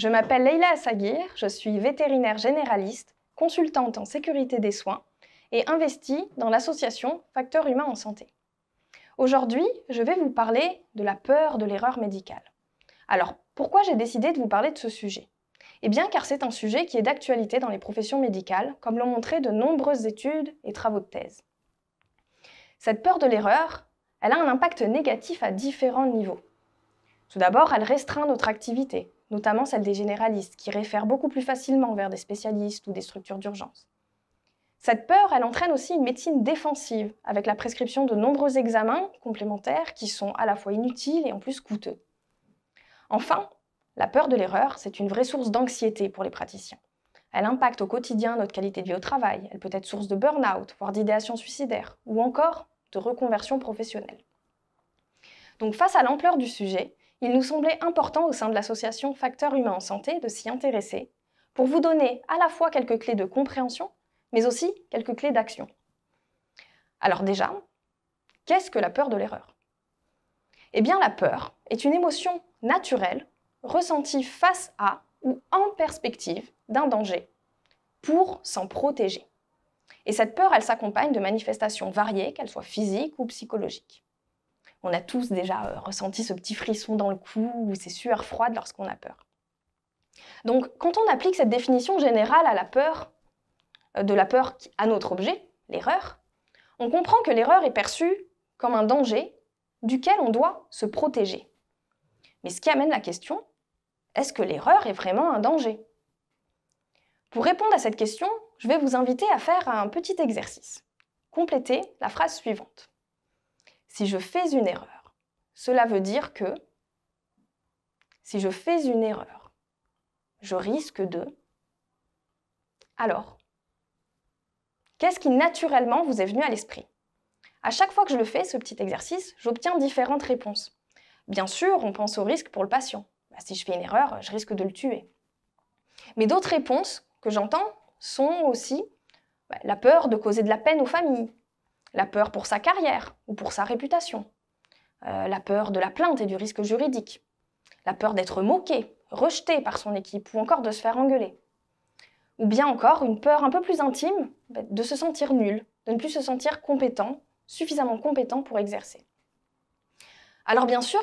Je m'appelle Leïla Assaguir, je suis vétérinaire généraliste, consultante en sécurité des soins et investie dans l'association Facteurs Humains en Santé. Aujourd'hui, je vais vous parler de la peur de l'erreur médicale. Alors, pourquoi j'ai décidé de vous parler de ce sujet ? Eh bien, car c'est un sujet qui est d'actualité dans les professions médicales, comme l'ont montré de nombreuses études et travaux de thèse. Cette peur de l'erreur, elle a un impact négatif à différents niveaux. Tout d'abord, elle restreint notre activité, notamment celle des généralistes, qui réfèrent beaucoup plus facilement vers des spécialistes ou des structures d'urgence. Cette peur, elle entraîne aussi une médecine défensive, avec la prescription de nombreux examens complémentaires qui sont à la fois inutiles et en plus coûteux. Enfin, la peur de l'erreur, c'est une vraie source d'anxiété pour les praticiens. Elle impacte au quotidien notre qualité de vie au travail, elle peut être source de burn-out, voire d'idéation suicidaire, ou encore de reconversion professionnelle. Donc face à l'ampleur du sujet, il nous semblait important au sein de l'association Facteurs Humains en Santé de s'y intéresser pour vous donner à la fois quelques clés de compréhension, mais aussi quelques clés d'action. Alors déjà, qu'est-ce que la peur de l'erreur ? Eh bien, la peur est une émotion naturelle ressentie face à ou en perspective d'un danger pour s'en protéger. Et cette peur, elle s'accompagne de manifestations variées, qu'elles soient physiques ou psychologiques. On a tous déjà ressenti ce petit frisson dans le cou ou ces sueurs froides lorsqu'on a peur. Donc, quand on applique cette définition générale à la peur, de la peur à notre objet, l'erreur, on comprend que l'erreur est perçue comme un danger duquel on doit se protéger. Mais ce qui amène la question, est-ce que l'erreur est vraiment un danger ? Pour répondre à cette question, je vais vous inviter à faire un petit exercice. Complétez la phrase suivante. Si je fais une erreur, cela veut dire que... Si je fais une erreur, je risque de... Alors, qu'est-ce qui naturellement vous est venu à l'esprit ? À chaque fois que je le fais, ce petit exercice, j'obtiens différentes réponses. Bien sûr, on pense au risque pour le patient. Si je fais une erreur, je risque de le tuer. Mais d'autres réponses que j'entends sont aussi la peur de causer de la peine aux familles, la peur pour sa carrière ou pour sa réputation, la peur de la plainte et du risque juridique, la peur d'être moqué, rejeté par son équipe ou encore de se faire engueuler. Ou bien encore une peur un peu plus intime de se sentir nul, de ne plus se sentir compétent, suffisamment compétent pour exercer. Alors bien sûr,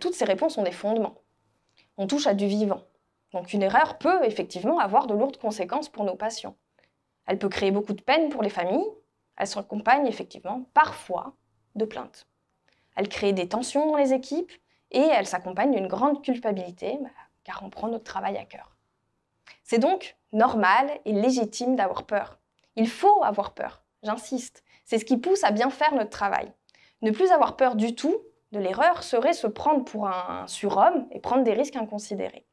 toutes ces réponses ont des fondements. On touche à du vivant. Donc une erreur peut effectivement avoir de lourdes conséquences pour nos patients. Elle peut créer beaucoup de peine pour les familles. Elle s'accompagne effectivement parfois de plaintes. Elle crée des tensions dans les équipes et elle s'accompagne d'une grande culpabilité car on prend notre travail à cœur. C'est donc normal et légitime d'avoir peur. Il faut avoir peur, j'insiste. C'est ce qui pousse à bien faire notre travail. Ne plus avoir peur du tout de l'erreur serait se prendre pour un surhomme et prendre des risques inconsidérés.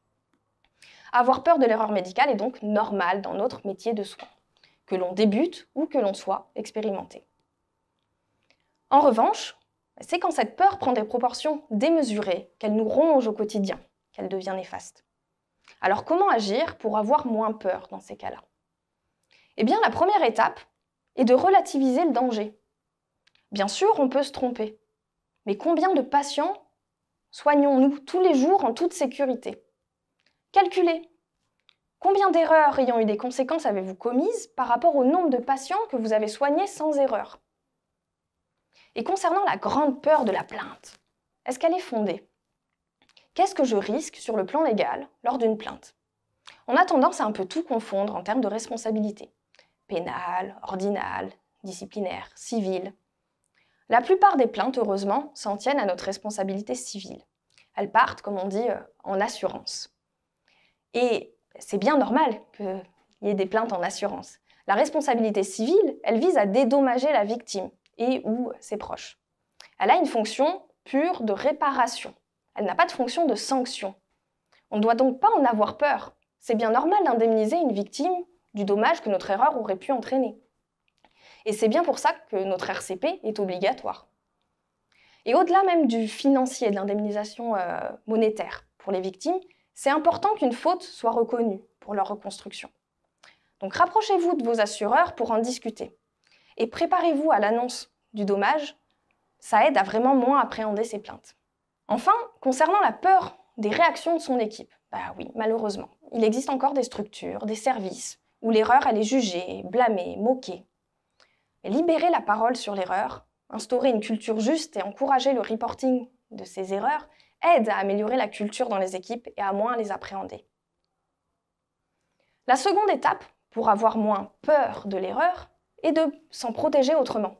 Avoir peur de l'erreur médicale est donc normal dans notre métier de soins, que l'on débute ou que l'on soit expérimenté. En revanche, c'est quand cette peur prend des proportions démesurées qu'elle nous ronge au quotidien, qu'elle devient néfaste. Alors comment agir pour avoir moins peur dans ces cas-là ? Eh bien, la première étape est de relativiser le danger. Bien sûr, on peut se tromper, mais combien de patients soignons-nous tous les jours en toute sécurité ? Calculez. Combien d'erreurs ayant eu des conséquences avez-vous commises par rapport au nombre de patients que vous avez soignés sans erreur ? Et concernant la grande peur de la plainte, est-ce qu'elle est fondée ? Qu'est-ce que je risque sur le plan légal lors d'une plainte ? On a tendance à un peu tout confondre en termes de responsabilité. Pénale, ordinale, disciplinaire, civile. La plupart des plaintes, heureusement, s'en tiennent à notre responsabilité civile. Elles partent, comme on dit, en assurance. Et c'est bien normal qu'il y ait des plaintes en assurance. La responsabilité civile, elle vise à dédommager la victime et ou ses proches. Elle a une fonction pure de réparation. Elle n'a pas de fonction de sanction. On ne doit donc pas en avoir peur. C'est bien normal d'indemniser une victime du dommage que notre erreur aurait pu entraîner. Et c'est bien pour ça que notre RCP est obligatoire. Et au-delà même du financier, de l'indemnisation monétaire pour les victimes, c'est important qu'une faute soit reconnue pour leur reconstruction. Donc rapprochez-vous de vos assureurs pour en discuter. Et préparez-vous à l'annonce du dommage, ça aide à vraiment moins appréhender ces plaintes. Enfin, concernant la peur des réactions de son équipe, Bah oui, malheureusement. Il existe encore des structures, des services, où l'erreur elle est jugée, blâmée, moquée. Mais libérer la parole sur l'erreur, instaurer une culture juste et encourager le reporting de ces erreurs aide à améliorer la culture dans les équipes et à moins les appréhender. La seconde étape, pour avoir moins peur de l'erreur, est de s'en protéger autrement.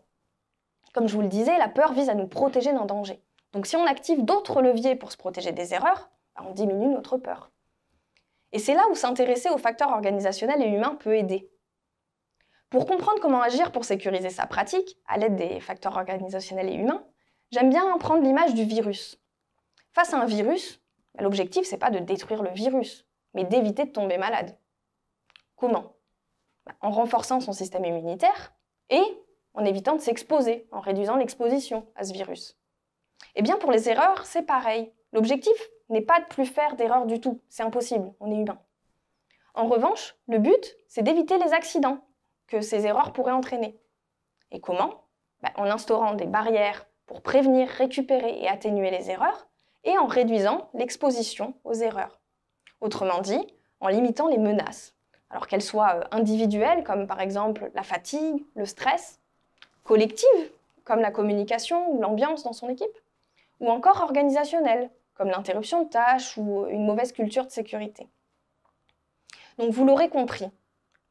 Comme je vous le disais, la peur vise à nous protéger d'un danger. Donc si on active d'autres leviers pour se protéger des erreurs, on diminue notre peur. Et c'est là où s'intéresser aux facteurs organisationnels et humains peut aider. Pour comprendre comment agir pour sécuriser sa pratique, à l'aide des facteurs organisationnels et humains, j'aime bien prendre l'image du virus. Face à un virus, l'objectif, c'est pas de détruire le virus, mais d'éviter de tomber malade. Comment? En renforçant son système immunitaire et en évitant de s'exposer, en réduisant l'exposition à ce virus. Et bien pour les erreurs, c'est pareil. L'objectif n'est pas de plus faire d'erreurs du tout, c'est impossible, on est humain. En revanche, le but, c'est d'éviter les accidents que ces erreurs pourraient entraîner. Et comment? En instaurant des barrières pour prévenir, récupérer et atténuer les erreurs, et en réduisant l'exposition aux erreurs. Autrement dit, en limitant les menaces, alors qu'elles soient individuelles, comme par exemple la fatigue, le stress, collectives, comme la communication ou l'ambiance dans son équipe, ou encore organisationnelles, comme l'interruption de tâches ou une mauvaise culture de sécurité. Donc vous l'aurez compris,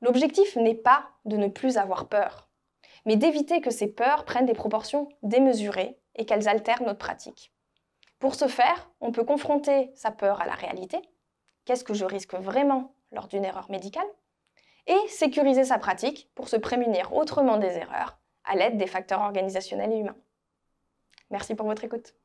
l'objectif n'est pas de ne plus avoir peur, mais d'éviter que ces peurs prennent des proportions démesurées et qu'elles altèrent notre pratique. Pour ce faire, on peut confronter sa peur à la réalité, qu'est-ce que je risque vraiment lors d'une erreur médicale, et sécuriser sa pratique pour se prémunir autrement des erreurs à l'aide des facteurs organisationnels et humains. Merci pour votre écoute.